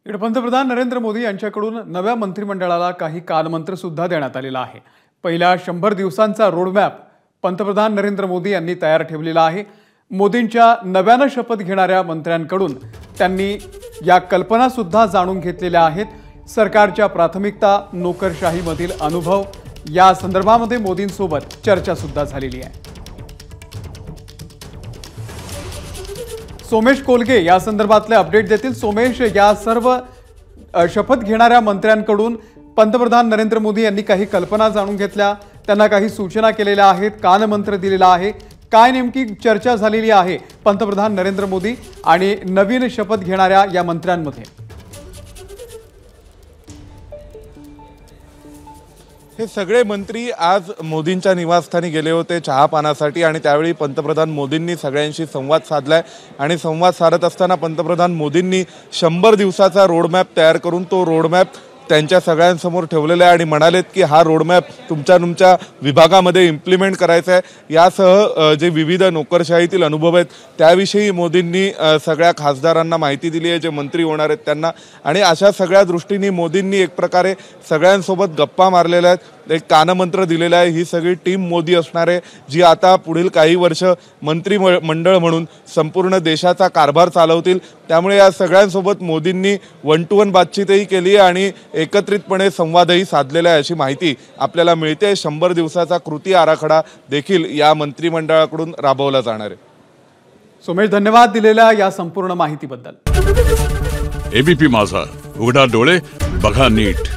इकडे पंतप्रधान नरेंद्र मोदी यांच्याकडून नव्या मंत्रिमंडळाला काही कानमंत्र सुद्धा देण्यात आलेला आहे। पहिल्या 100 दिवसांचा रोडमॅप पंतप्रधान नरेंद्र मोदी यांनी तयार ठेवलेला आहे। मोदींच्या नव्याने शपथ घेणाऱ्या मंत्र्यांकडून त्यांनी या कल्पना सुद्धा जाणून घेतलेल्या आहेत। सरकारच्या प्राथमिकता, नोकरशाहीमधील अनुभव या संदर्भामध्ये मोदींसोबत चर्चा सुद्धा झालेली आहे। सोमेश कोलगे या संदर्भातले अपडेट देतील। सोमेश, या सर्व शपथ घेणाऱ्या मंत्र्यांकडून पंतप्रधान नरेंद्र मोदी यांनी काही कल्पना जाणून घेतल्या, त्यांना काही सूचना केलेल्या आहेत, कानमंत्र दिलेला आहे। काय नेमकी चर्चा झालेली आहे पंतप्रधान नरेंद्र मोदी आणि नवीन शपथ घेणाऱ्या या मंत्र्यांमध्ये? हे सगळे मंत्री आज मोदींच्या निवासस्थानी गेले होते चहापानासाठी आणि त्यावेळी पंतप्रधान मोदींनी सगळ्यांशी संवाद साधलाय आणि संवाद साधत असताना पंतप्रधान मोदींनी 100 दिवसाचा रोडमॅप तयार करून तो रोडमॅप त्यांच्या सगळ्यांसमोर ठेवलेला आहे आणि म्हणालेत की हा रोडमॅप तुमच्या विभागामध्ये इम्प्लिमेंट करायचा आहे। यासह जे विविध नोकरशाहीतील अनुभव आहेत त्याविषयी मोदींनी सगळ्या खासदारांना माहिती दिली आहे, जे मंत्री होणार आहेत त्यांना। आणि अशा सगळ्या दृष्टीने मोदींनी एक प्रकारे सगळ्यांसोबत गप्पा मारलेल्या आहेत, एक कानमंत्र दिलेला आहे। ही सगळी टीम मोदी असणार आहे, जी आता पुढील काही वर्ष मंत्रिमंडळ म्हणून संपूर्ण देशाचा कारभार चालवतील। त्यामुळे या सगळ्यांसोबत मोदींनी 1-to-1 बातचीतही केली आणि एकत्रितपणे संवादही साधलेला आहे अशी माहिती आपल्याला मिळते। 100 दिवसाचा कृती आराखडा देखील या मंत्रिमंडळाकडून राबवला जाणार आहे। सोमेश, धन्यवाद दिलेल्या या संपूर्ण माहितीबद्दल। एबीपी माझा, उघडा डोळे बघा नीट।